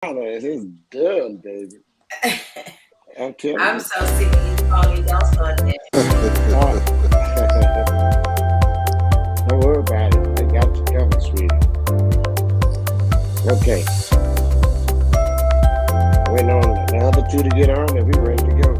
It's done, baby. I'm telling I'm you. so sick of you, Tony. Don't start that. Uh, don't worry about it. I got you covered, sweetie. Okay. Waiting on the other two to get on and we ready to go.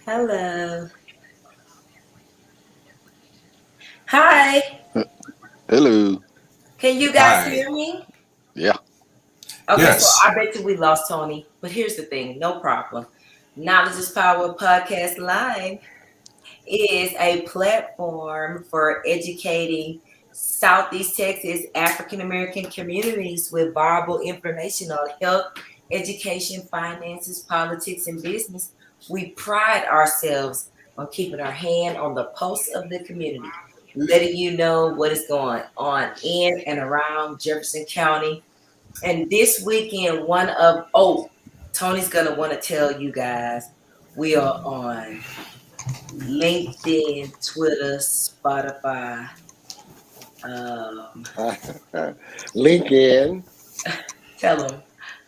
Hello. Hi. Hello. Can you guys Hi. hear me? Yeah. Okay, so Yes. I bet you we lost Tony. But here's the thing, no problem. Knowledge is Power Podcast Live is a platform for educating Southeast Texas African American communities with viable information on health, education, finances, politics, and business. We pride ourselves on keeping our hand on the pulse of the community, letting you know what is going on in and around Jefferson County. And this weekend, Tony's gonna want to tell you guys we are on LinkedIn, Twitter, Spotify. Um, LinkedIn. Tell them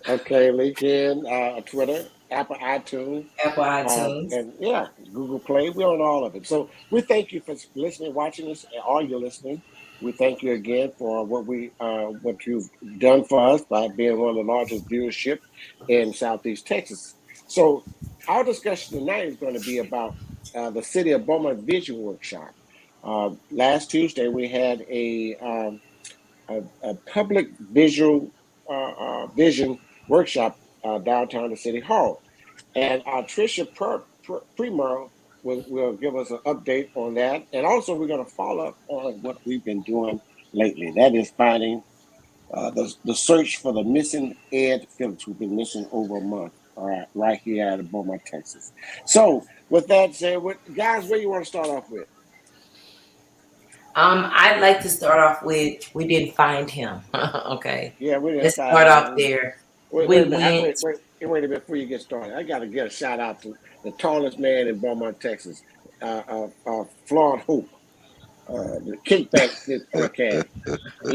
Okay, LinkedIn, Twitter, Apple iTunes, Apple iTunes. and yeah, Google Play. We're on all of it. So we thank you for listening, watching us, and all you're listening. We thank you again for what you've done for us by being one of the largest viewership in Southeast Texas. So our discussion tonight is going to be about the City of Beaumont Vision Workshop. Last Tuesday we had a public vision workshop downtown the City Hall. And Tricia Primo will give us an update on that. And also, we're going to follow up on what we've been doing lately. That is finding the search for the missing Ed Phillips, who's been missing over a month, right here out of Beaumont, Texas. So, with that said, guys, where you want to start off with? I'd like to start off with we didn't find him. Okay, Yeah, we didn't let's find start him. off there. Wait We a minute. went. Wait. wait a minute before you get started. I got to get a shout out to the tallest man in Beaumont, Texas, Florida Hope, the kickback cat.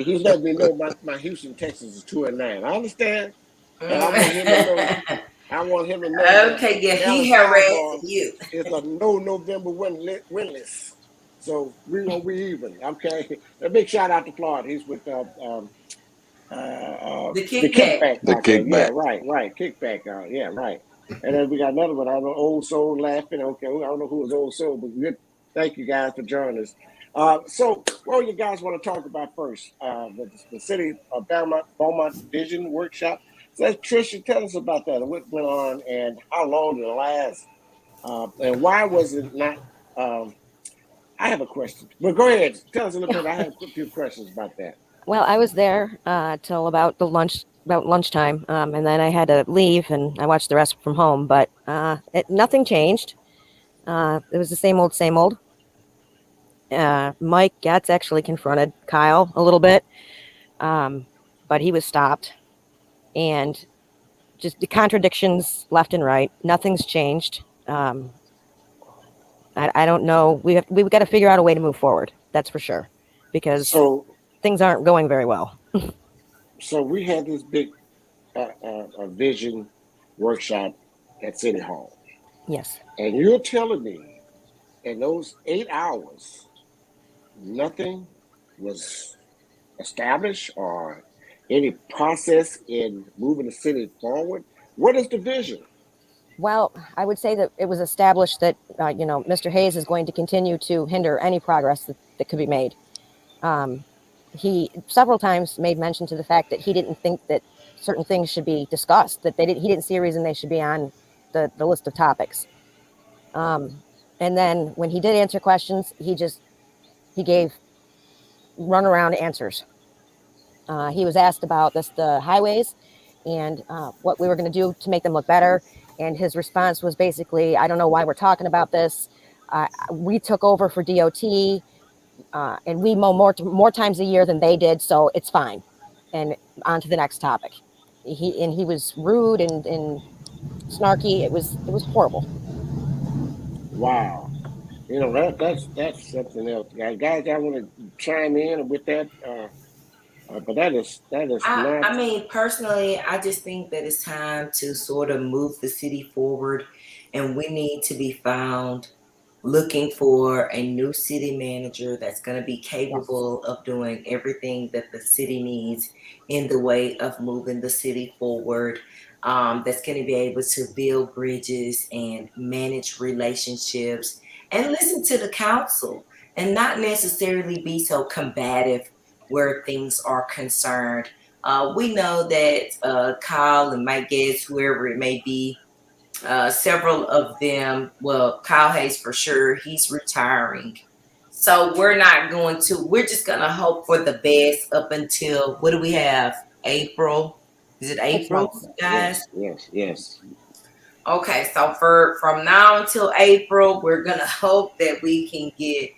He's letting me know my Houston, Texas is 2-9. I understand, and I want him to know. I want him to know that Okay, yeah, he Dallas harassing Cowboys you. is a no November winless. So we even. Okay, a big shout out to Florida. He's with The the kickback. kickback The out there. Yeah, kickback. right. Kickback out. Yeah, right. And then we got another one. I don't know, old soul laughing. Okay, I don't know who was old soul, but good. Thank you guys for joining us. So, what do you guys want to talk about first? The city of Beaumont Vision Workshop. So, Tricia, tell us about that. What went on, and how long did it last? And why was it not? Um, I have a question. But go ahead. Tell us a little bit. I have a few questions about that. Well, I was there till about lunchtime, and then I had to leave, and I watched the rest from home. But nothing changed. It was the same old, same old. Mike Gatz actually confronted Kyle a little bit, um, but he was stopped, and just the contradictions left and right. Nothing's changed. I don't know. We've got to figure out a way to move forward. That's for sure, because So, things aren't going very well. so we had this big a vision workshop at City Hall. Yes. And you're telling me in those 8 hours, nothing was established or any process in moving the city forward? What is the vision? Well, I would say that it was established that, Mr. Hayes is going to continue to hinder any progress that could be made. Um, he several times made mention to the fact that he didn't think that certain things should be discussed, that he didn't see a reason they should be on the list of topics. And then when he did answer questions, he gave runaround answers. He was asked about the highways and what we were going to do to make them look better. And his response was basically, I don't know why we're talking about this. We took over for DOT and we mow more times a year than they did, so it's fine. And on to the next topic. He was rude and snarky. It was horrible. Wow. That's something else. Guys, I want to chime in with that. But that is not. I mean, personally, I just think that it's time to sort of move the city forward, and we need to be found looking for a new city manager that's going to be capable of doing everything that the city needs in the way of moving the city forward. That's going to be able to build bridges and manage relationships and listen to the council and not necessarily be so combative where things are concerned. We know that Kyle and Mike Gates, whoever it may be, several of them, well, Kyle Hayes for sure, he's retiring. So we're just going to hope for the best up until, what do we have? April? Is it 6 April, months. guys? Yes. Okay, so from now until April, we're going to hope that we can get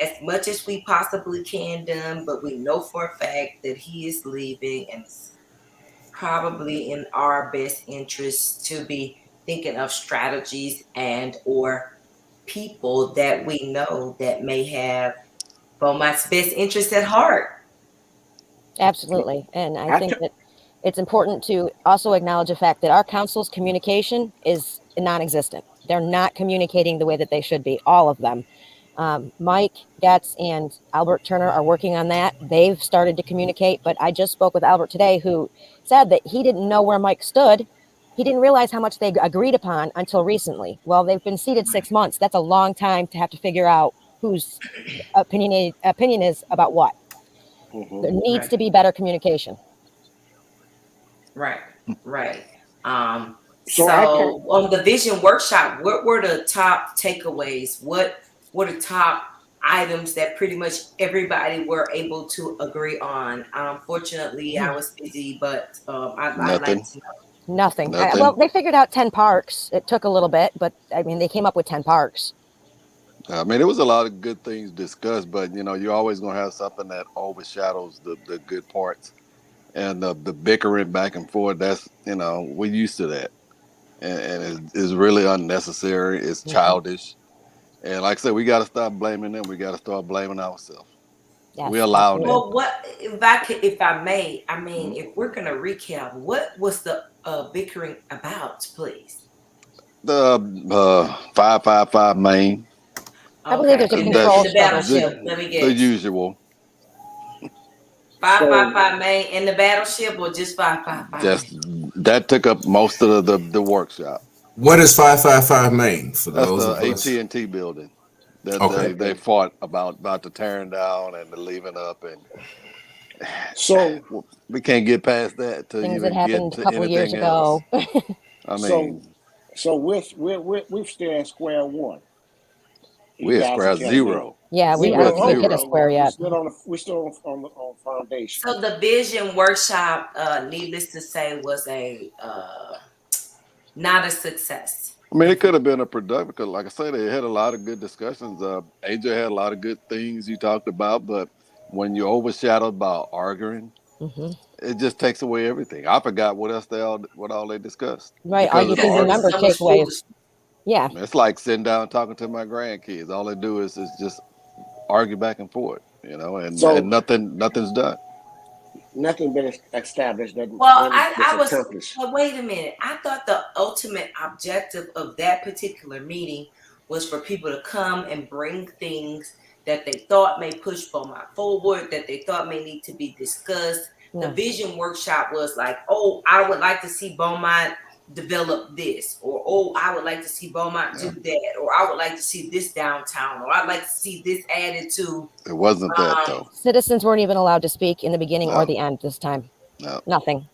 as much as we possibly can done, but we know for a fact that he is leaving, and it's probably in our best interest to be thinking of strategies and or people that we know that may have Beaumont's best interest at heart. Absolutely. And I I think t- that it's important to also acknowledge the fact that our council's communication is non-existent. They're not communicating the way that they should be, all of them. Mike Getz and Albert Turner are working on that. They've started to communicate, but I just spoke with Albert today, who said that he didn't know where Mike stood. He didn't realize how much they agreed upon until recently. Well, they've been seated 6 months. That's a long time to have to figure out whose opinion is about what. There needs Right, to be better communication. right, right. Um, so I can so on the vision workshop, what were the top takeaways? What were the top items that pretty much everybody were able to agree on? Fortunately, I was busy, but I'd like Nothing. to Nothing. Well, Nothing. they figured out 10 parks. It took a little bit, but I mean, they came up with 10 parks. I mean, there was a lot of good things discussed, but you're always gonna have something that overshadows the good parts and the bickering back and forth. That's we're used to that. and it's really unnecessary. It's childish, and like I said, we got to stop blaming them. We got to start blaming ourselves. Yes, We allowing absolutely. it. Well, what if I may? I mean, Mhm. if we're gonna recap, what was the bickering about, please? The 555 main, I believe Okay, there's a in that the control struggle. battleship. the Let me the guess. usual. 555 main in the battleship, or just 555? Just that took up most of the workshop. What does 555 mean for That's those the of us? AT&T building that Okay. they Okay. fought about the tearing down and the leaving up, and So we can't get past that to Things that even get happened a to couple years anything else. ago. I so mean, so we're still at square one. You we're at guys are square telling me zero. Yeah, I We're don't zero. at think we've hit a Okay, zero. square we yet. still we still on foundation. So the vision workshop, needless to say, was a not a success. I mean, it could have been a productive because, like I said, they had a lot of good discussions. AJ had a lot of good things you talked about, but when you're overshadowed by arguing, Hmm. it just takes away everything. I forgot what all they discussed Right. All because you of the can Because it was arguing. remember so much takeaways. foolish. Yeah. It's like sitting down talking to my grandkids. All they do is just argue back and forth, and So nothing's done. nothing been established. Well, Nothing was I was, accomplished. but wait a minute. I thought the ultimate objective of that particular meeting was for people to come and bring things that they thought may push Beaumont forward, that they thought may need to be discussed. The No. vision workshop was like, oh, I would like to see Beaumont develop this, or oh, I would like to see Beaumont do Yeah, that, or I would like to see this downtown, or I'd like to see this added to. it wasn't that Um, though. Citizens weren't even allowed to speak in the beginning or No, the end this time. no. Nothing.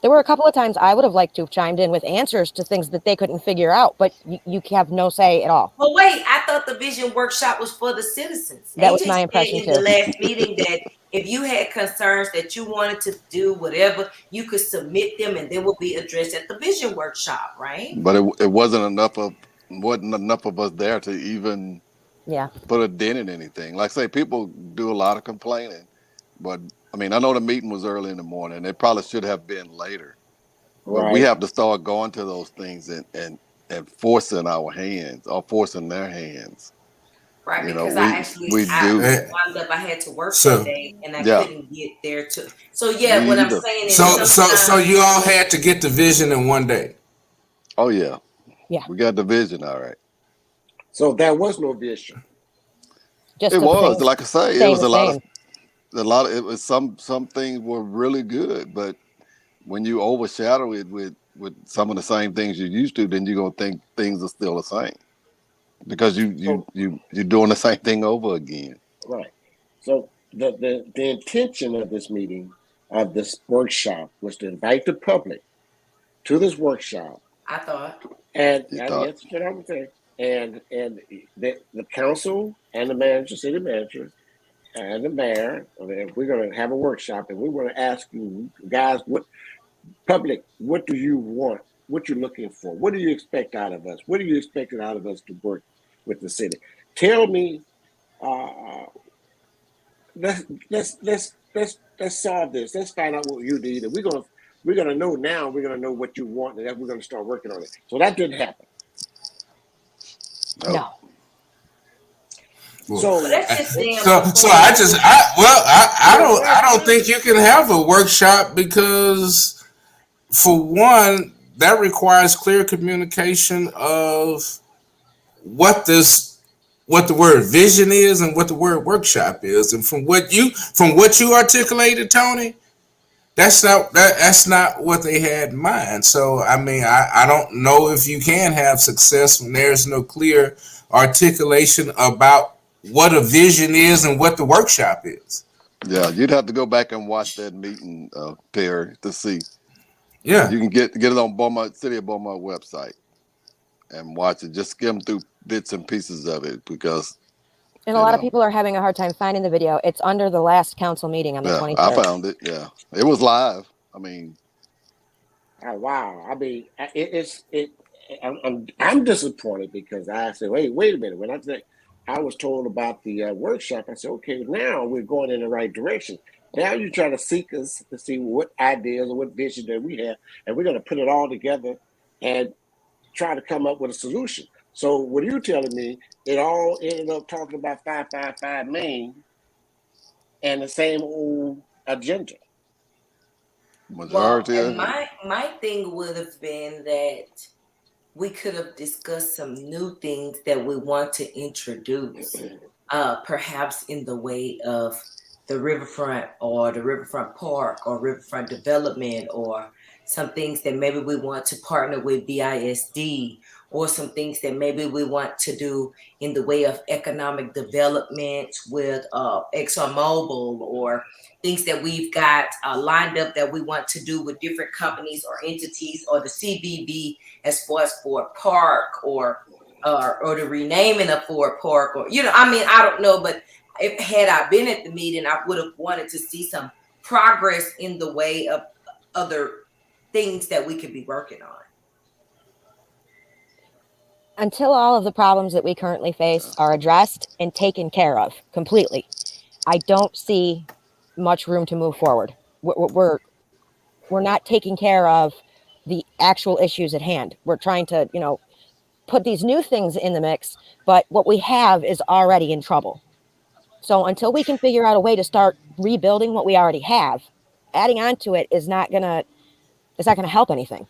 There were a couple of times I would have liked to have chimed in with answers to things that they couldn't figure out, but you have no say at all. Well, wait, I thought the vision workshop was for the citizens. That was AJ my said impression in the too. last meeting that if you had concerns that you wanted to do whatever, you could submit them and they will be addressed at the vision workshop, right? But it wasn't enough of us there to even Yeah. put a dent in anything. Like I say, people do a lot of complaining, but I mean, I know the meeting was early in the morning. It probably should have been later, but we Right. have to start going to those things and forcing our hands or forcing their hands. Right, You know, because we I do. Eh, wound up I had to work that So, day and I Yeah, couldn't get there to. So yeah, what me I'm either. saying is so sometimes. you all had to get the vision in one day. Oh yeah, Yeah. we got the vision. All right. So there was no vision. It Just of was things like I say, it staying was the same. it was some things were really good, but when you overshadow it with some of the same things you used to, then you're gonna think things are still the same because So you're doing the same thing over again. right. So the intention of this meeting, of this workshop, was to invite the public to this workshop, I thought. You and thought, yes, you know what I'm saying, and the council and the manager, city manager, and the mayor, we're going to have a workshop, and we want to ask you guys, what public, what do you want? What you're looking for? What do you expect out of us? What do you expect out of us to work with the city? Tell me. Uh, let's let's solve this. Let's find out what you need, and we're gonna know now. We're gonna know what you want, and then we're gonna start working on it. So that didn't happen. no, No. Well, Well, So that's just damn so I just performance. I don't think you can have a workshop because for one that requires clear communication of what this what the word vision is and what the word workshop is, and from what you articulated, Tony, that's not what they had in mind. So I mean, I don't know if you can have success when there's no clear articulation about what a vision is and what the workshop is. yeah, you'd have to go back and watch that meeting, Perry, to see. Yeah. You can get it on Beaumont City of Beaumont website and watch it. Just skim through bits and pieces of it because And a you lot of know. people are having a hard time finding the video. It's under the last council meeting on the Yeah, I 23rd. found it. Yeah, it was live. I mean, wow, I mean, I'm disappointed because I said, wait a minute. When I was told about the workshop, I said, okay, now we're going in the right direction. Now you're trying to seek us to see what ideas or what vision that we have, and we're going to put it all together. And try to come up with a solution. So what are you telling me? It all ended up talking about 555 Main and the same old agenda. Well, Majority and of my thing would have been that we could have discussed some new things that we want to introduce, perhaps in the way of the riverfront or the riverfront park or riverfront development, or some things that maybe we want to partner with BISD, or some things that maybe we want to do in the way of economic development with ExxonMobil, or things that we've got lined up that we want to do with different companies or entities, or the CBB as far as Ford Park, or the renaming of Ford Park, or I mean, I don't know, but if had I been at the meeting, I would have wanted to see some progress in the way of other things that we could be working on. Until all of the problems that we currently face are addressed and taken care of completely, I don't see much room to move forward. We're not taking care of the actual issues at hand. We're trying to, put these new things in the mix, but what we have is already in trouble. So until we can figure out a way to start rebuilding what we already have, adding on to it is not gonna help anything.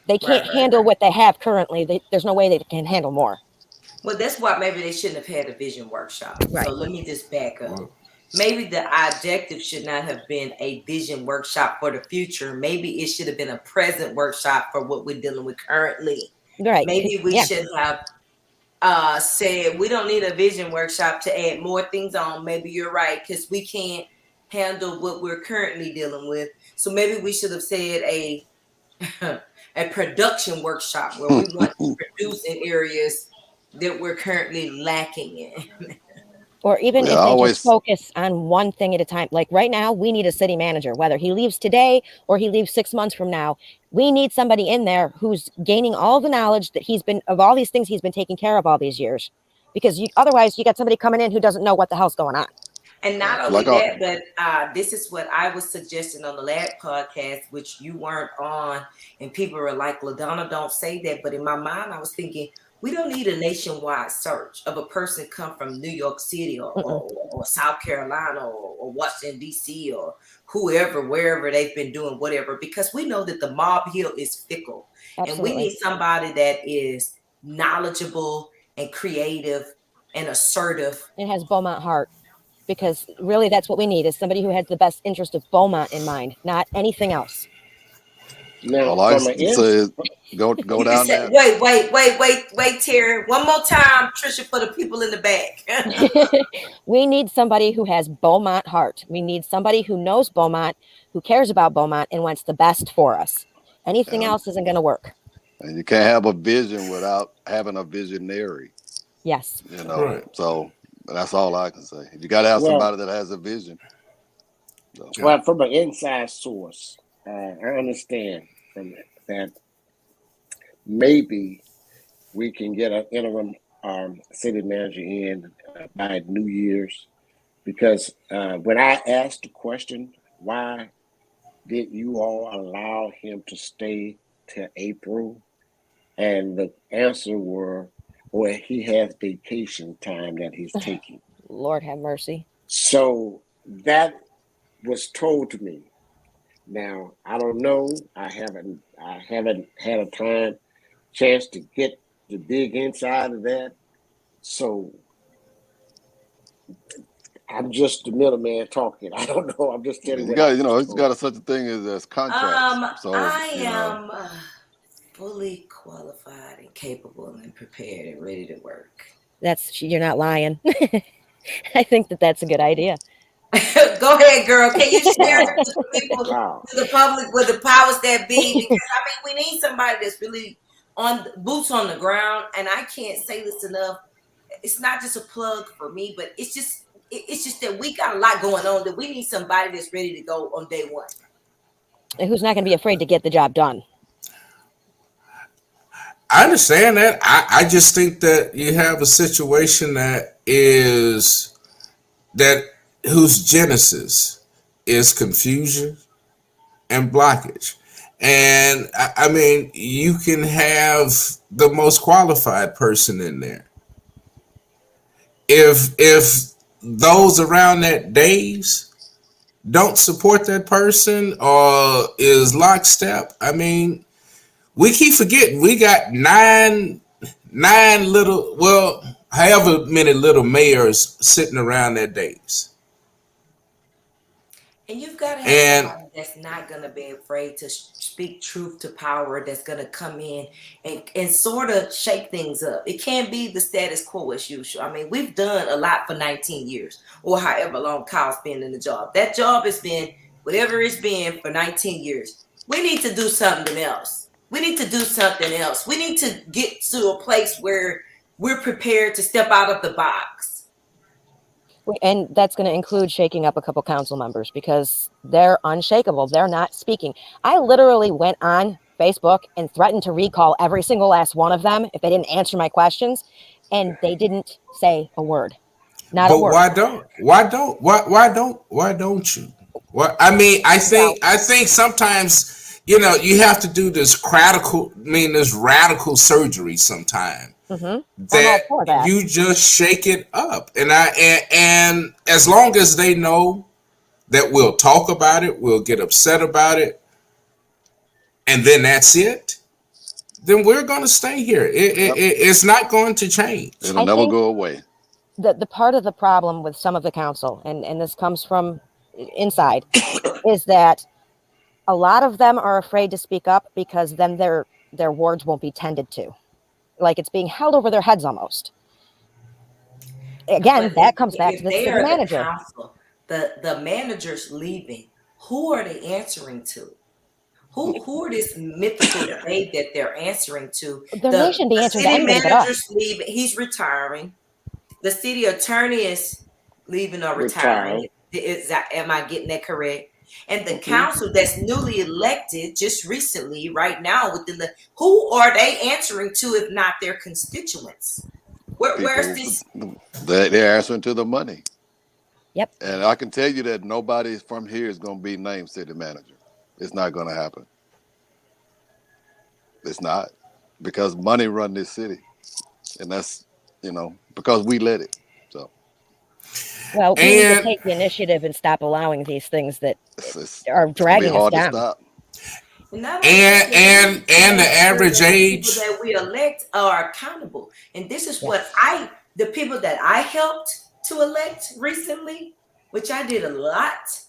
They can't handle what they have currently. There's no way they can handle more. Well, that's why maybe they shouldn't have had a vision workshop. Right. So let me just back up. Maybe the objective should not have been a vision workshop for the future. Maybe it should have been a present workshop for what we're dealing with currently. Right. Maybe we should have said we don't need a vision workshop to add more things on. Maybe you're right, because we can't handle what we're currently dealing with. So maybe we should have said a production workshop where we want to produce in areas that we're currently lacking in. Or even if they just focus on one thing at a time. Like right now, we need a city manager, whether he leaves today or he leaves 6 months from now. We need somebody in there who's gaining all the knowledge that of all these things he's been taking care of all these years. Because otherwise, you got somebody coming in who doesn't know what the hell's going on. And not only that, but this is what I was suggesting on the last podcast, which you weren't on, and people were like, LaDonna, don't say that. But in my mind, I was thinking, we don't need a nationwide search of a person come from New York City or South Carolina or Washington, D.C. or whoever, wherever they've been doing whatever, because we know that the mob hill is fickle. Absolutely. And we need somebody that is knowledgeable and creative and assertive. It has Beaumont heart. Because really that's what we need, is somebody who has the best interest of Beaumont in mind, not anything else. Now, all I say is go down there. Wait, Terry. One more time, Trisha, for the people in the back. We need somebody who has Beaumont heart. We need somebody who knows Beaumont, who cares about Beaumont, and wants the best for us. Anything else isn't going to work. And you can't have a vision without having a visionary. Yes. Right. So that's all I can say. You got to have somebody that has a vision. So. Well, from an inside source, I understand from that maybe we can get an interim city manager in by New Year's, because when I asked the question, why did you all allow him to stay till April? And the answer were, well, he has vacation time that he's taking. Lord have mercy. So that was told to me. Now, I don't know. I haven't had a chance to get the dig inside of that. So I'm just the middleman talking. I don't know. I'm just telling you. It's got such a thing as contracts. So I am fully qualified and capable and prepared and ready to work. You're not lying. I think that's a good idea. Go ahead, girl. Can you share it with the people, to the public, with the powers that be? Because we need somebody that's really on boots on the ground. And I can't say this enough. It's not just a plug for me, but it's just that we got a lot going on, that we need somebody that's ready to go on day one. And who's not going to be afraid to get the job done. I understand that. I just think that you have a situation whose genesis is confusion and blockage. And I mean, you can have the most qualified person in there. If those around that days don't support that person or is lockstep, I mean, we keep forgetting we got nine little, well, however many little mayors sitting around that days. And you've got to have And somebody that's not going to be afraid to speak truth to power, that's going to come in and sort of shake things up. It can't be the status quo as usual. I mean, we've done a lot for 19 years or however long Kyle's been in the job. That job has been whatever it's been for 19 years. We need to do something else. We need to do something else. We need to get to a place where we're prepared to step out of the box. And that's going to include shaking up a couple council members because they're unshakable. They're not speaking. I literally went on Facebook and threatened to recall every single last one of them if they didn't answer my questions, and they didn't say a word. Not a but word. why don't you? Well, I mean, I think sometimes, you know, you have to do this radical surgery sometime. That you just shake it up, and as long as they know that we'll talk about it, we'll get upset about it, and then that's it, then we're going to stay here. It's not going to change. It'll never go away. The part of the problem with some of the council, and this comes from inside, is that a lot of them are afraid to speak up because then their words won't be tended to. Like it's being held over their heads almost. Again, that comes back to the city manager. The manager's leaving. Who are they answering to? Who are this mythical babe that they're answering to? They shouldn't be answering to anybody but us. The city manager's leaving. He's retiring. The city attorney is leaving or retiring. Am I getting that correct? And the council that's newly elected just recently, right now, who are they answering to if not their constituents? Where's this? They're answering to the money. Yep. And I can tell you that nobody from here is going to be named city manager. It's not going to happen. It's not, because money run this city, and that's, you know, because we let it. So. Well, we need to take the initiative and stop allowing these things that are dragging us down. And the average age people that we elect are accountable, and this is what the people that I helped to elect recently, which I did a lot.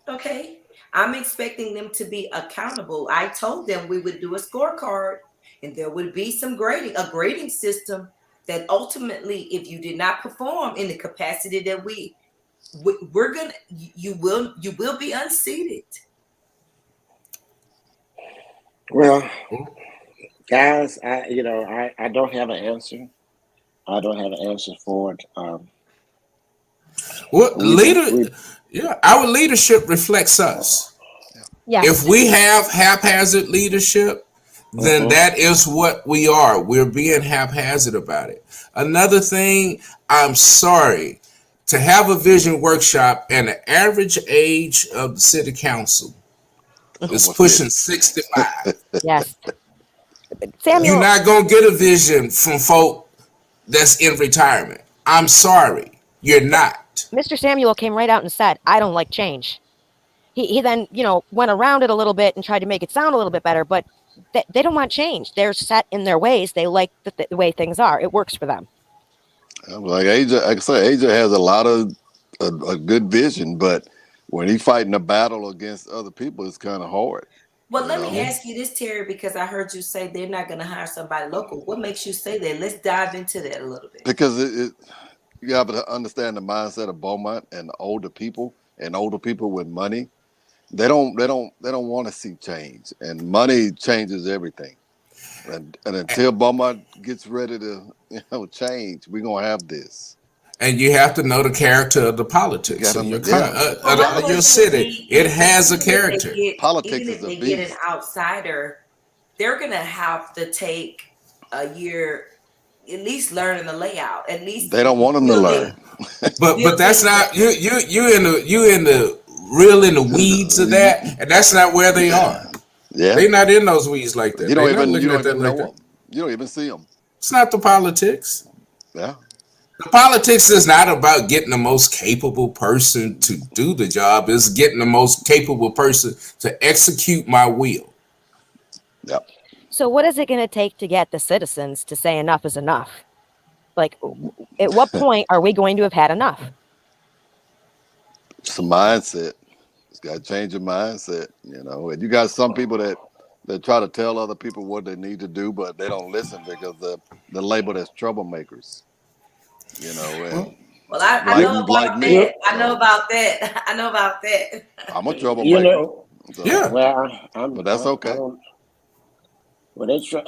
Okay, I'm expecting them to be accountable. I told them we would do a scorecard, and there would be some a grading system. That ultimately, if you did not perform in the capacity that we're gonna, you will be unseated. Well, guys, I don't have an answer. I don't have an answer for it. Our leadership reflects us. Yeah. If we have haphazard leadership, then that is what we are. We're being haphazard about it. Another thing, I'm sorry, to have a vision workshop and the average age of the city council is pushing 65. Yes. Samuel, you're not going to get a vision from folk that's in retirement. I'm sorry, you're not. Mr. Samuel came right out and said, I don't like change. He then, went around it a little bit and tried to make it sound a little bit better, but they don't want change. They're set in their ways. They like the way things are. It works for them. Like AJ has a lot of a good vision, but when he's fighting a battle against other people, it's kind of hard. Well, let me ask you this, Terry, because I heard you say they're not going to hire somebody local. What makes you say that? Let's dive into that a little bit. Because you have to understand the mindset of Beaumont and the older people with money. They don't want to see change, and money changes everything. And until Beaumont gets ready to change, we're gonna have this. And you have to know the character of the politics of your city. It has a character. Politics even is a if they beast. get an outsider, they're gonna have to take a year, at least learning the layout. At least they don't want them to learn. But that's not you in the real in the weeds of that, and that's not where they are. Yeah. They not in those weeds like that. You They don't not even looking at that like know that. them. You don't even see them. It's not the politics. Yeah. The politics is not about getting the most capable person to do the job. It's getting the most capable person to execute my will. Yeah. So what is it going to take to get the citizens to say enough is enough? Like, at what point are we going to have had enough? It's a mindset. It's got to change your mindset. And you got some people that try to tell other people what they need to do, but they don't listen because they're labeled as troublemakers. And Well, I like know like about me, that. I know about that. I know about that. I'm a You troublemaker. know, So, Yeah. well, but that's I okay. don't. Well, they try.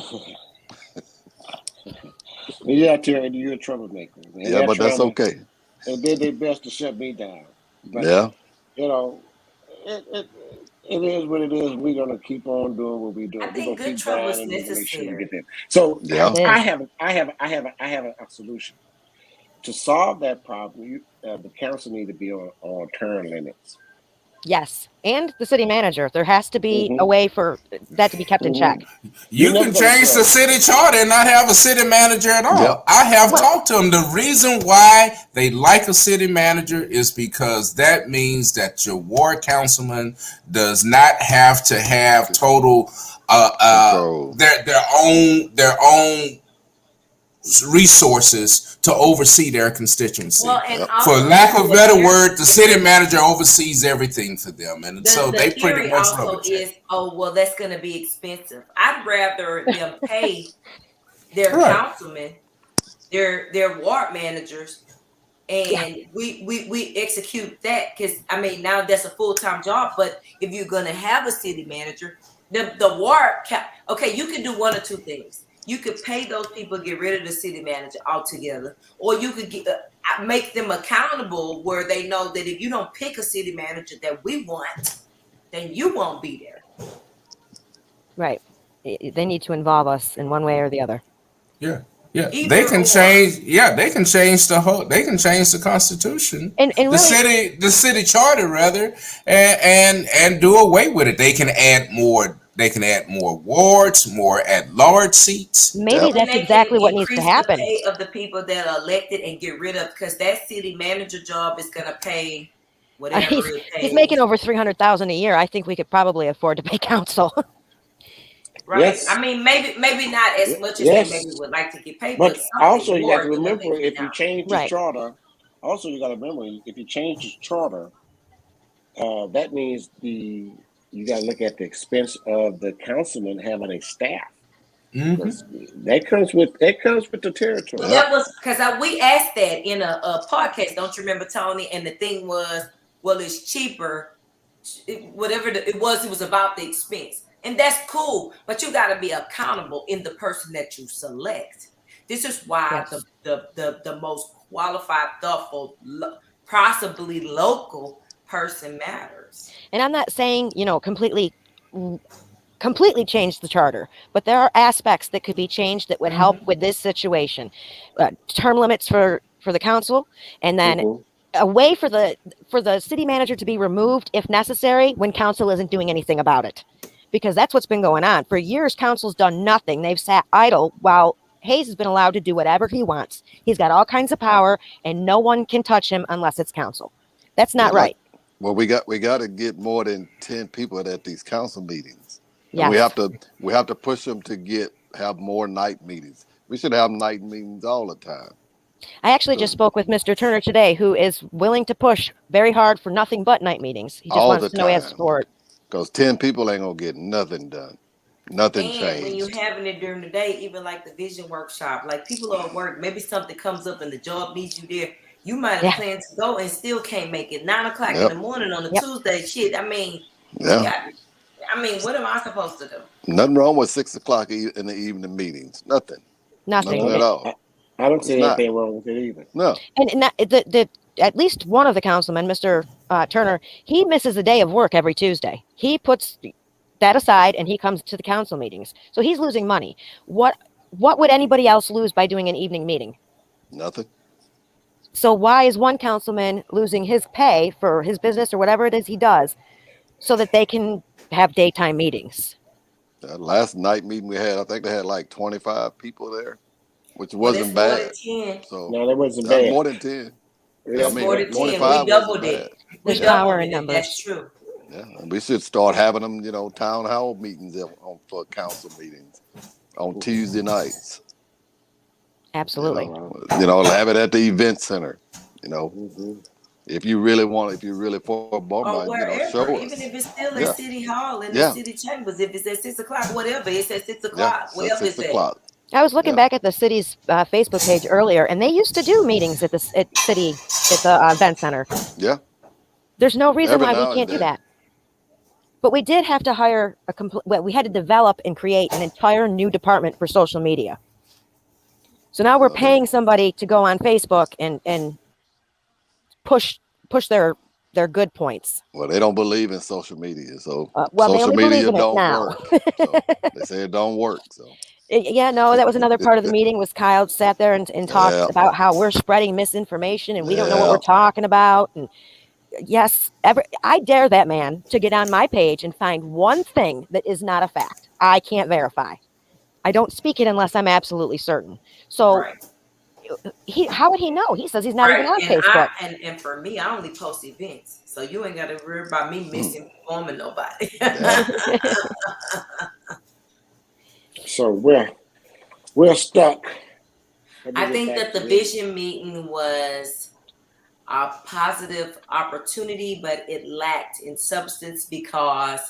Yeah, Terry, you're a troublemaker, and Yeah, they're but that's trying to. okay. They did their best to shut me down, but Yeah. you know, it it, it is what it is. We're gonna keep on doing what we're I doing. We're think gonna good keep trouble is grinding. We're gonna make sure we get necessary. there. So Yeah. It I is. have a solution to solve that problem. The council need to be on term limits. Yes. And the city manager. There has to be a Hmm. way for that to be kept in check. Hmm. You're You never can gonna change the tell. city charter and not have a city manager at all. Yep. I have Well, talked to them. The reason why they like a city manager is because that means that your ward councilman does not have to have total Control. their own resources to oversee their constituency. Well, and Yep. For also lack of a better the word, the city manager oversees everything for them, and so the they pretty theory much run also the check. is, oh well, that's going to be expensive. I'd rather them pay their Right. councilmen, their ward managers, yeah. and we execute that, because I mean now that's a full-time job. But if you're going to have a city manager, the ward okay, you can do one or two things. You could pay those people, get rid of the city manager altogether, or you could make them accountable where they know that if you don't pick a city manager that we want, then you won't be there. Right. They need to involve us in one way or the other. Yeah, yeah. They Either can or. change. Yeah, they can change the whole. They can change the constitution, And the really, city charter rather, and do away with it. They can add more. They can add more wards, more at-large seats. maybe Yep. And that's they can exactly what needs to increase the happen. pay of the people that are elected and get rid of, because that city manager job is going to pay whatever it He's making pays. over 300,000 a year. I think we could probably afford to pay council. Right. Yes, I mean, maybe not as much as they maybe yes. would like to get paid, But but something also, you got to more than what they remember get if now. you change the Right. charter. Also, you got to remember if you change the charter, that means you got to look at the expense of the councilman having a staff, Hmm. because that comes with the territory. Well, Yep. that was because we asked that in a podcast. Don't you remember, Tony? And the thing was, well, it's cheaper. Whatever it was about the expense, and that's cool. But you got to be accountable in the person that you select. This is why Yes. the most qualified, thoughtful, possibly local person matters. And I'm not saying, completely change the charter, but there are aspects that could be changed that would help with this situation. Term limits for the council, and then Hmm. a way for the city manager to be removed if necessary when council isn't doing anything about it, because that's what's been going on for years. Council's done nothing. They've sat idle while Hayes has been allowed to do whatever he wants. He's got all kinds of power, and no one can touch him unless it's council. That's not Like, right. well, we got to get more than 10 people at these council meetings, and we Yes. have to push them to have more night meetings. We should have night meetings all the time. I actually just spoke with Mr. Turner today, who is willing to push very hard for nothing but night meetings. He just All wants the to know he has time, support. because 10 people ain't gonna get nothing done, nothing And when you're changed. having it during the day, even like the vision workshop, like people are at work, maybe something comes up and the job needs you there. You might have Yeah. planned to go and still can't make it. 9 o'clock in the Yep. morning on a Yep. Tuesday. Shit. I mean, you Yeah. got. I mean, what am I supposed to do? Nothing wrong with 6 o'clock in the evening meetings. Nothing. Nothing. Nothing No, at all. I don't It's see not. anything wrong with it either. No. And that, the at least one of the councilmen, Mr. Turner, he misses a day of work every Tuesday. He puts that aside and he comes to the council meetings. So he's losing money. What would anybody else lose by doing an evening meeting? Nothing. So why is one councilman losing his pay for his business or whatever it is he does so that they can have daytime meetings? That last night meeting we had, I think they had like 25 people there, which Well, that's wasn't more than bad. 10. So No, that wasn't that's bad. more than 10. I That's Yeah, more mean, than that, 10. We 25 wasn't doubled bad. it. We There's power doubled in it. That's numbers. true. Yeah, and we should start having them, town hall meetings for council meetings on Tuesday nights. Absolutely. Have it at the event center. You know, mm-hmm. if you really for Or Beaumont, wherever, show even us. if it's still at Yeah, City Hall in the yeah, city chambers, if it's at 6 o'clock, whatever, it's at 6 o'clock, yeah. It's at wherever six it's at. o'clock. I was looking Yeah, back at the city's Facebook page earlier, and they used to do meetings at the event center. yeah. There's no reason Every why we now and can't do then. that. But we did have to hire we had to develop and create an entire new department for social media. So now we're Well, paying somebody to go on Facebook and push their good points. Well, they don't believe in social media, so Well, they social only believe media in it don't now. work. So they say it don't work. So Yeah, no, that was another part of the meeting. Was Kyle sat there and talked yeah, about how we're spreading misinformation and we don't know what yeah. we're talking about. And yes, I dare that man to get on my page and find one thing that is not a fact. I can't verify. I don't speak it unless I'm absolutely certain. So Right. how would he know? He says he's not even Right. on And Facebook. for me, I only post events. So you ain't gotta worry about me misinforming nobody. Yeah. So we're stuck. Let me I get think back that to the this. vision meeting was a positive opportunity, but it lacked in substance because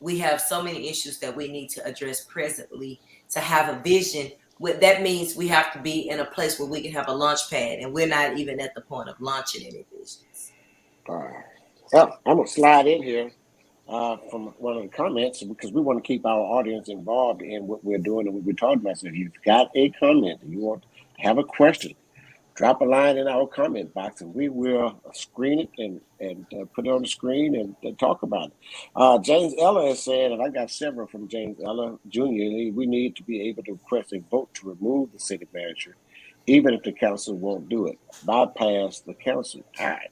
we have so many issues that we need to address presently to have a vision. That means we have to be in a place where we can have a launch pad, and we're not even at the point of launching any visions. Well, I'm gonna slide in here from one of the comments because we want to keep our audience involved in what we're doing and what we're talking about. So if you've got a comment and you want to have a question, drop a line in our comment box and we will screen it and put it on the screen and talk about it. James Eller has said, and I got several from James Eller Jr., we need to be able to request a vote to remove the city manager, even if the council won't do it. Bypass the council. All right.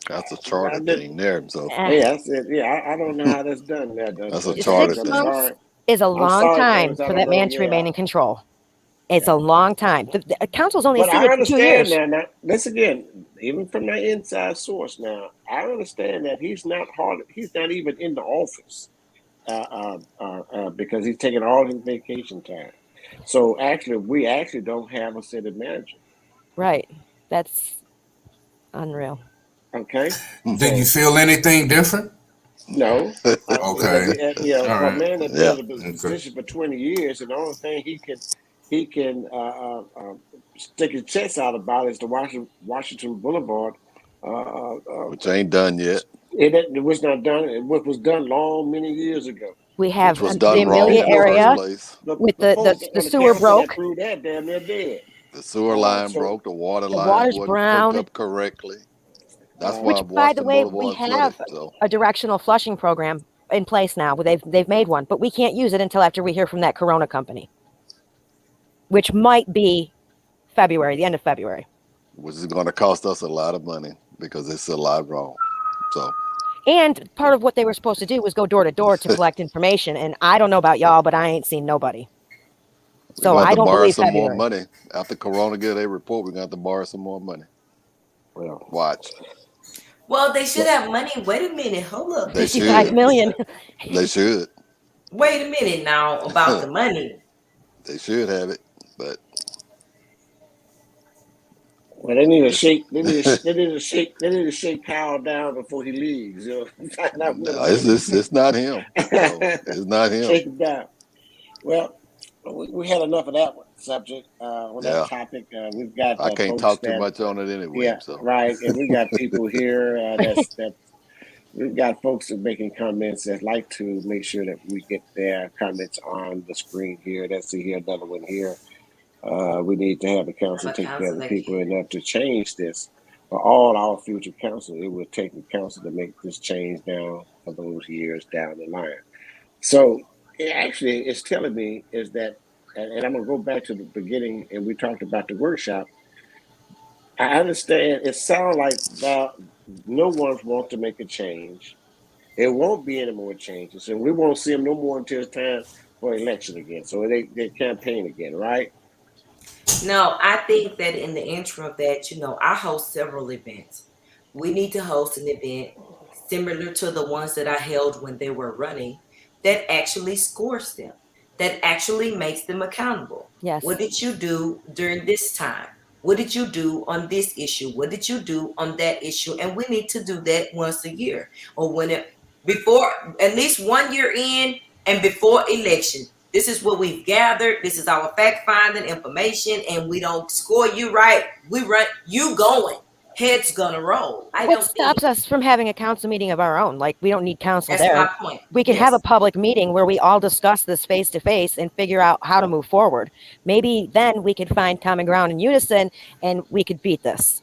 That's a charter I did, thing there. So hey, I said, yeah, I don't know how that's done there, that's a James. charter 6 I'm thing. months sorry. is a I'm long sorry, time James. I for don't that know. man to Yeah. remain in control. It's a long time. The council's only But I seated for 2 understand years. that. Now, this again, even from my inside source. Now, I understand that he's not hard. He's not even in the office because he's taking all his vacation time. So actually, we actually don't have a city manager. Right. That's unreal. Okay, Do you so feel anything different? no, because Okay. All for a right. man that's been Yeah. in the Okay. position for 20 years, and the only thing he can stick his chest out about is the Washington Boulevard. Which ain't done yet. It was not done. It was done long many years ago. We Which have was the done wrong Amelia in the The first area place. with the folks the on the sewer council that broke. proved that damn near dead. The sewer line So broke. The water The lines water's wasn't hooked brown. up correctly. That's uh, why Which, by the Washington way, we Boulevard flooded. have So a directional flushing program in place now. They've made one, but we can't use it until after we hear from that Corona company, which might be February, the end of February. which is going to cost us a lot of money because it's a lot wrong. So And part of what they were supposed to do was go door to door to collect information. And I don't know about y'all, but I ain't seen nobody. we're So going to have I to don't borrow believe some more February. money after Corona get a report. We're going to have to borrow some more money. well, Watch. Well, they should have money. Wait a minute. Hold up. They 55 should. million. They should. Wait a minute now about the money. They should have it, but well, they need to it's shake. They need to shake. They need to shake Kyle down before he leaves. Find out what no, it is. it's not him. So it's not him. Shake him down. Well, we had enough of that subject on that Yeah, topic. We've got I can't folks talk too that, much on it anyway. yeah, So right, and we got people here that we've got folks that making comments that like to make sure that we get their comments on the screen here. Let's see here, another one here. We need to have the Have council a take care of council the that people can. enough to change this. For all our future council, it will take the council to make this change down for those years down the line. So actually, it's telling me is that, and I'm going to go back to the beginning, and we talked about the workshop. I understand it sounds like that no one wants to make a change, There won't be any more changes, and we won't see them no more until it's time for election again. So they campaign again, right? No, I think that in the interim of that, I host several events. We need to host an event similar to the ones that I held when they were running that actually scores them, that actually makes them accountable. Yes. What did you do during this time? What did you do on this issue? What did you do on that issue? And we need to do that once a year or when it before at least 1 year in and before election. This is what we've gathered. This is our fact finding information, and we don't score you right. We run you going. Head's gonna roll. I What don't think stops us from having a council meeting of our own? Like, we don't need council that's there. my point. We can have a Yes. public meeting where we all discuss this face to face and figure out how to move forward. Maybe then we could find common ground in unison and we could beat this.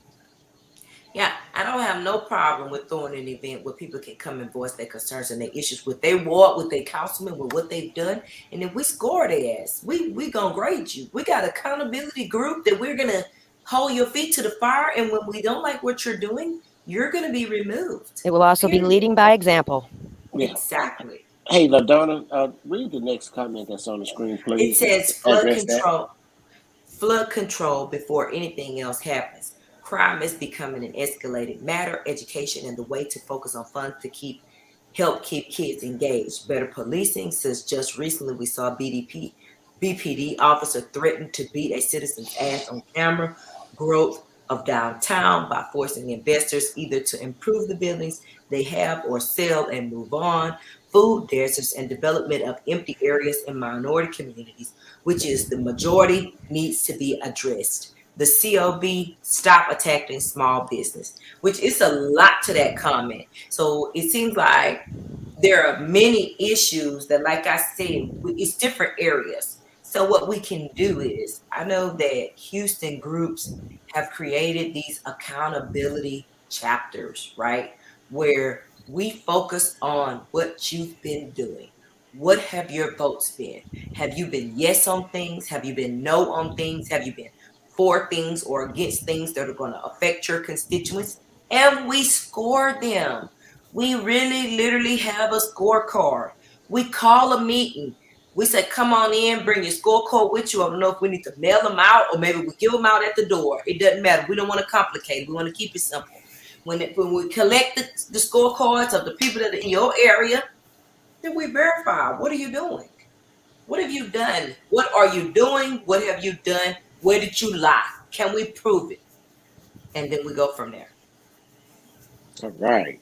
Yeah, I don't have no problem with throwing an event where people can come and voice their concerns and their issues with their ward, with their councilman, with what they've done. And if we score their ass, we gonna grade you. We got accountability group that we're gonna hold your feet to the fire. And when we don't like what you're doing, you're gonna be removed. It will also be Period. leading by example. Yeah. Exactly. Hey, LaDonna, read the next comment that's on the screen, It please. says flood Address that. control before anything else happens. Crime is becoming an escalated matter. Education and the way to focus on funds to help keep kids engaged. Better policing, since just recently we saw BPD officer threatened to beat a citizen's ass on camera. Growth of downtown by forcing investors either to improve the buildings they have or sell and move on. Food deserts and development of empty areas in minority communities, which is the majority, needs to be addressed. The COB, stop attacking small business, which is a lot to that comment. So it seems like there are many issues that, like I said, it's different areas. So what we can do is, I know that Houston groups have created these accountability chapters, right? Where we focus on what you've been doing. What have your votes been? Have you been yes on things? Have you been no on things? Have you been for things or against things that are going to affect your constituents? And we score them. We really literally have a scorecard. We call a meeting. We say, come on in, bring your scorecard with you. I don't know if we need to mail them out or maybe we give them out at the door. It doesn't matter. We don't want to complicate it. We want to keep it simple. When we collect the scorecards of the people that are in your area, then we verify. What are you doing? What have you done? What are you doing? What have you done? Where did you lie? Can we prove it? And then we go from there. All right.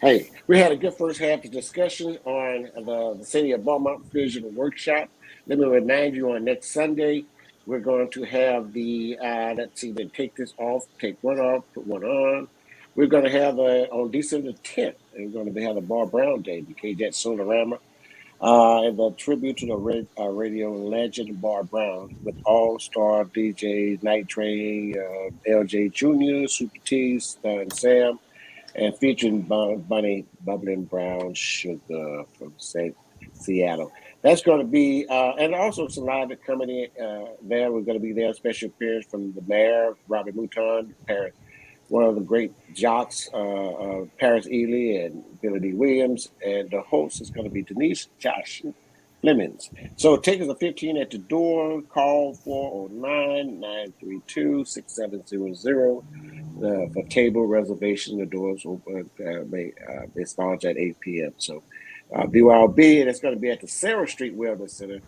Hey, we had a good first half of discussion on the City of Beaumont Vision Workshop. Let me remind you on next Sunday, we're going to have let's see, then take this off, take one off, put one on. We're going to have on December 10th, we're going to have the Bar Brown Day, the KJet Solarama, and the tribute to the radio legend Bar Brown with all-star DJs, Night Train, LJ Jr., Super T, Stan Sam, and featuring Bunny Bubbling Brown Sugar from Seattle. That's going to be, and also some live coming in there. We're going to be there. Special appearance from the mayor, Robert Mouton, one of the great jocks, Paris Ely and Billy D. Williams. And the host is going to be Denise Josh Flemings. So tickets are $15 at the door. Call 409-932-6700 for table reservation. The doors open. It starts at 8 p.m. So BYOB, and it's going to be at the Sarah Street Wellness Center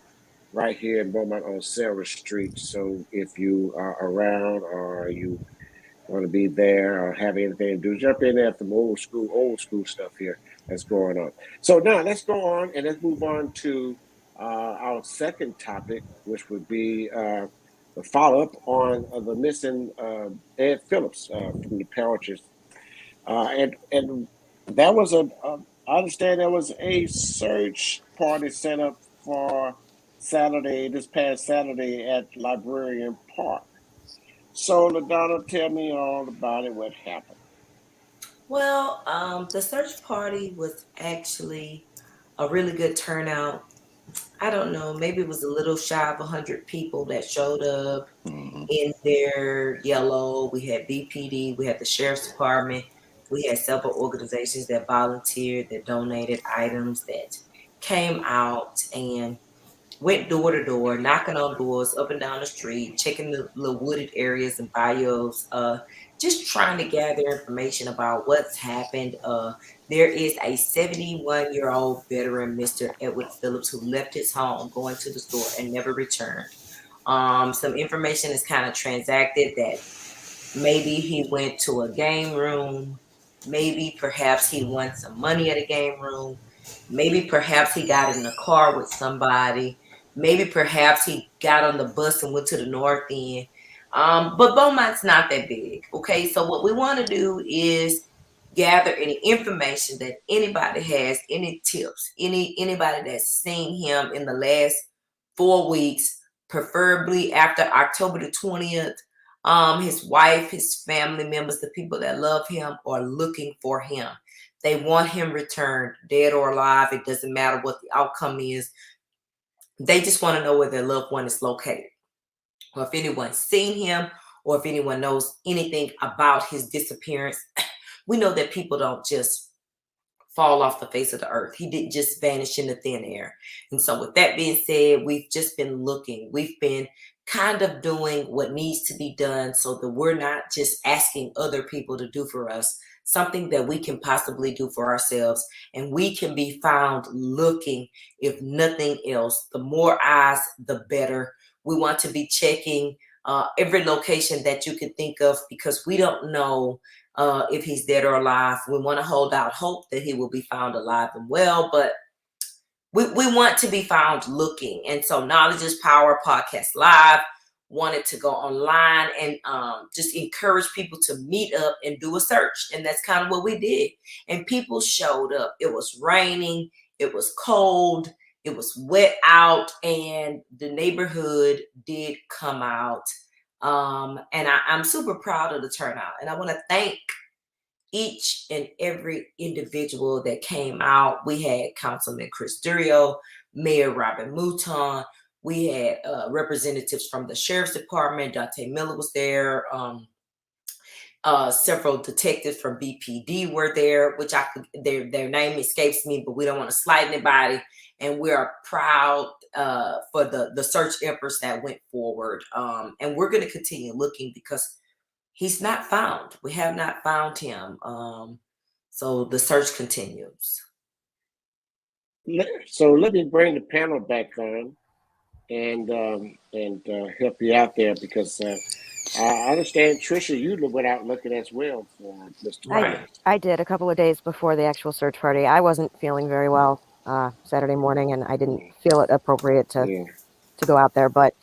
right here in Beaumont on Sarah Street. So if you are around or you want to be there or have anything to do, jump in there. Some old school stuff here that's going on. So now let's go on and let's move on to our second topic, which would be the follow-up on the missing Ed Phillips from the parishes. And that was I understand there was a search party set up for this past Saturday at Librarian Park. So, LaDonna, tell me all about it. What happened? Well, the search party was actually a really good turnout. I don't know, maybe it was a little shy of 100 people that showed up Mhm. in their yellow. We had BPD, we had the sheriff's department, We had several organizations that volunteered, that donated items, that came out and went door to door, knocking on doors up and down the street, checking the little wooded areas and bayous, just trying to gather information about what's happened. There is a 71-year-old veteran, Mr. Edward Phillips, who left his home going to the store and never returned. Some information is kind of transacted that maybe he went to a game room. Maybe perhaps he won some money at a game room. Maybe perhaps he got in a car with somebody. Maybe perhaps he got on the bus and went to the north end. But Beaumont's not that big. Okay. So what we want to do is gather any information that anybody has, any tips, anybody that's seen him in the last 4 weeks, preferably after October the 20th. His wife, his family members, the people that love him are looking for him. They want him returned, dead or alive. It doesn't matter what the outcome is. They just want to know where their loved one is located, or if anyone's seen him, or if anyone knows anything about his disappearance. We know that people don't just fall off the face of the earth. He didn't just vanish into thin air. And so with that being said, we've just been looking. We've been kind of doing what needs to be done so that we're not just asking other people to do for us something that we can possibly do for ourselves, and we can be found looking, if nothing else. The more eyes, the better. We want to be checking every location that you can think of, because we don't know if he's dead or alive. We want to hold out hope that he will be found alive and well, but we want to be found looking. And so Knowledge is Power Podcast Live wanted to go online and just encourage people to meet up and do a search. And that's kind of what we did. And people showed up. It was raining. It was cold. It was wet out. And the neighborhood did come out. And I'm super proud of the turnout. And I want to thank each and every individual that came out. We had Councilman Chris Durio, Mayor Robin Mouton. We had representatives from the Sheriff's Department. Dante Miller was there. Several detectives from BPD were there, which their name escapes me, but we don't want to slight anybody. And we are proud for the search efforts that went forward. And we're going to continue looking, because he's not found. We have not found him. So the search continues. So let me bring the panel back on and help you out there, because I understand, Trisha, you went out looking as well for Mr. Right. I did a couple of days before the actual search party. I wasn't feeling very well Saturday morning, and I didn't feel it appropriate to go out there. But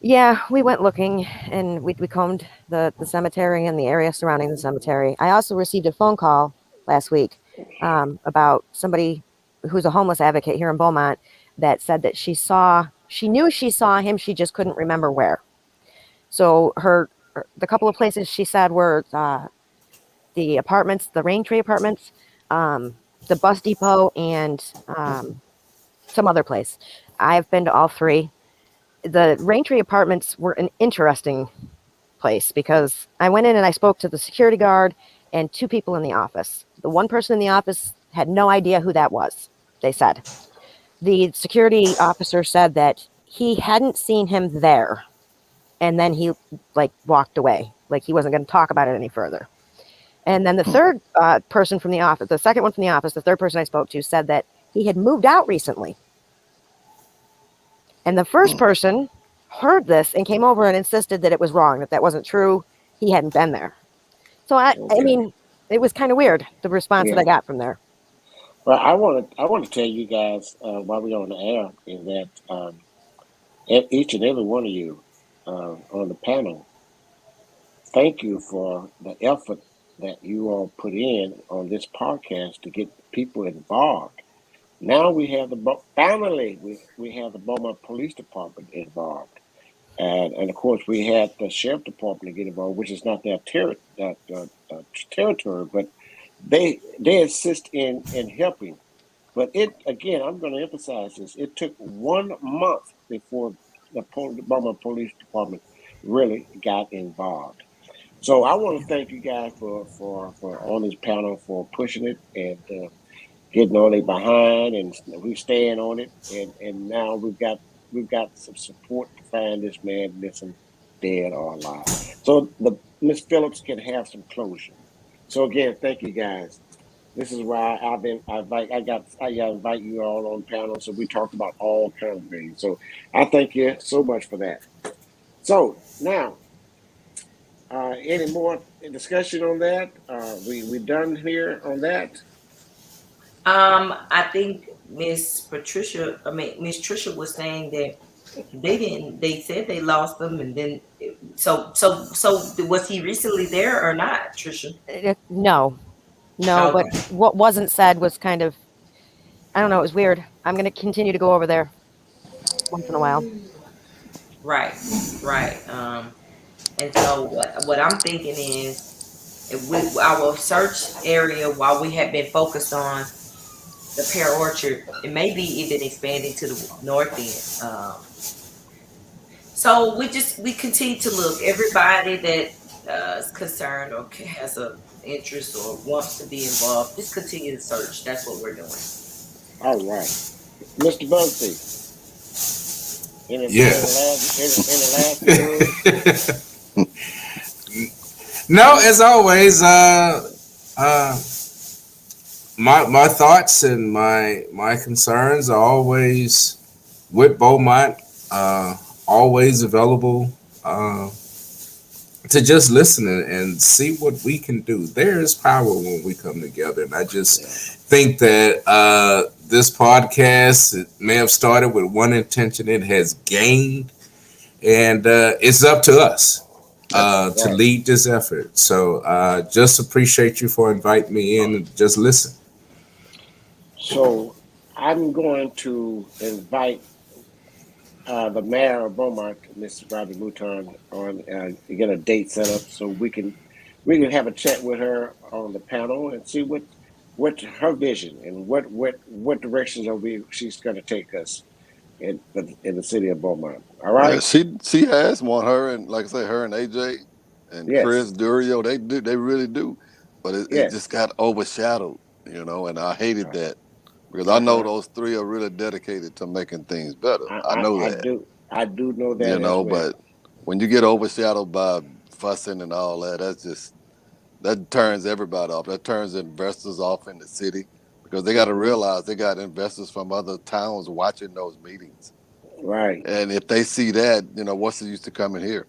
yeah, we went looking, and we combed the cemetery and the area surrounding the cemetery. I also received a phone call last week about somebody who's a homeless advocate here in Beaumont that said that she knew she saw him, she just couldn't remember where. So the couple of places she said were the apartments, the Raintree apartments, the bus depot, and some other place. I've been to all three. The Raintree apartments were an interesting place, because I went in and I spoke to the security guard and two people in the office. The one person in the office had no idea who that was, they said. The security officer said that he hadn't seen him there, and then he walked away, like he wasn't going to talk about it any further. And then the third person from the office, the second one from the office, the third person I spoke to, said that he had moved out recently. And the first person heard this and came over and insisted that it was wrong, that wasn't true. He hadn't been there. So I mean, it was kind of weird, the response that I got from there. Well, I want to tell you guys while we're on the air is that each and every one of you on the panel, thank you for the effort that you all put in on this podcast to get people involved. Now we have finally we have the Beaumont Police Department involved, and of course we had the Sheriff Department get involved, which is not their territory, but they assist in helping. But I'm going to emphasize this. It took 1 month before the Beaumont Police Department really got involved. So I want to thank you guys for on this panel for pushing it and getting on it behind, and we staying on it, and now we've got some support to find this man missing, dead or alive. So the Miss Phillips can have some closure. So again, thank you guys. This is why I invite you all on panel, so we talk about all kinds of things. So I thank you so much for that. So now, any more discussion on that? We done here on that. I think Miss Trisha was saying that they said they lost them, and then so was he recently there or not, Trisha? No, but Okay. what wasn't said was kind of, I don't know, it was weird. I'm going to continue to go over there once in a while. Right. And so what I'm thinking is, if with our search area, while we have been focused on the pear orchard, it may be even expanding to the north end. So we continue to look. Everybody that is concerned or has an interest or wants to be involved, just continue to search. That's what we're doing. All right, Mr. Bunsey. Any last words? No, as always, my thoughts and my concerns are always with Beaumont, always available to just listen and see what we can do. There is power when we come together, and I just think that this podcast, it may have started with one intention, it has gained, and it's up to us to lead this effort. So just appreciate you for inviting me in and just listen. So I'm going to invite the mayor of Beaumont, Mrs. Robbie Mouton, on to get a date set up so we can have a chat with her on the panel and see what her vision and what directions she's going to take us in the city of Beaumont. All right. Yeah, she has one. Her and, like I say, her and AJ and Yes. Chris Durio, they really do, but it just got overshadowed, and I hated that. Because I know those three are really dedicated to making things better. I know that. I do know that. But when you get overshadowed by fussing and all that, that turns everybody off. That turns investors off in the city, because they got to realize they got investors from other towns watching those meetings. Right. And if they see that, what's the use to coming here?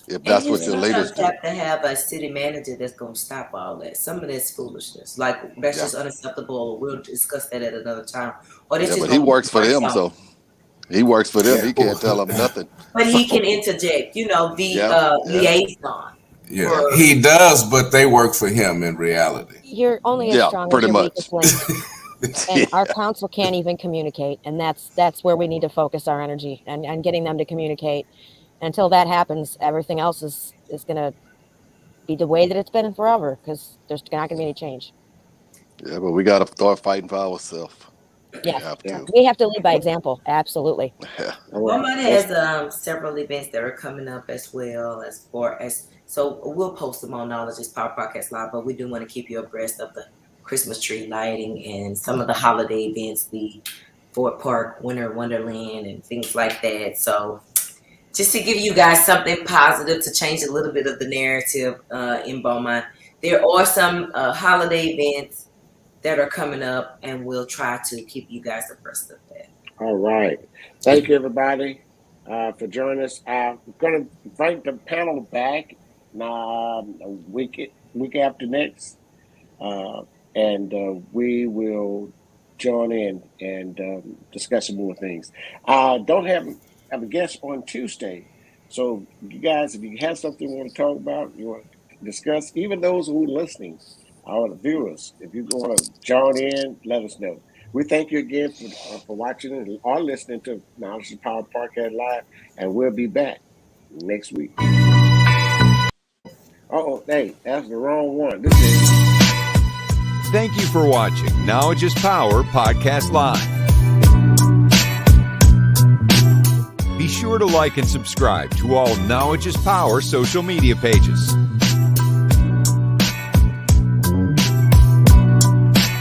If that's what your leaders do. You have to have a city manager that's going to stop all that. Some of that's foolishness. Like, that's just unacceptable. We'll discuss that at another time. Or but he works for them, so he works for them. He can't tell them nothing. But he can interject, the liaison. Yeah, he does, but they work for him in reality. You're only as strong as your weakest link. And our council can't even communicate, and that's where we need to focus our energy and getting them to communicate. Until that happens, everything else is going to be the way that it's been forever, because there's not going to be any change. Yeah, but we got to start fighting for ourselves. Yes, we have to lead by example. Absolutely. Yeah. Beaumont has several events that are coming up as well, so we'll post them on Knowledge is Power Podcast Live, but we do want to keep you abreast of the Christmas tree lighting and some of the holiday events, the Fort Park Winter Wonderland and things like that. So just to give you guys something positive to change a little bit of the narrative in Beaumont, there are some holiday events that are coming up, and we'll try to keep you guys abreast of that. All right. Thank you, everybody, for joining us. I'm going to invite the panel back a week after next, and we will join in and discuss some more things. I don't have a guest on Tuesday, so you guys, if you have something you want to talk about, you want to discuss, even those who are listening, our viewers, if you want to join in, let us know. We thank you again for watching or listening to Knowledge is Power Podcast Live, and we'll be back next week. Hey, that's the wrong one. This is. Thank you for watching Knowledge is Power Podcast Live. Be sure to like and subscribe to all Knowledge is Power social media pages.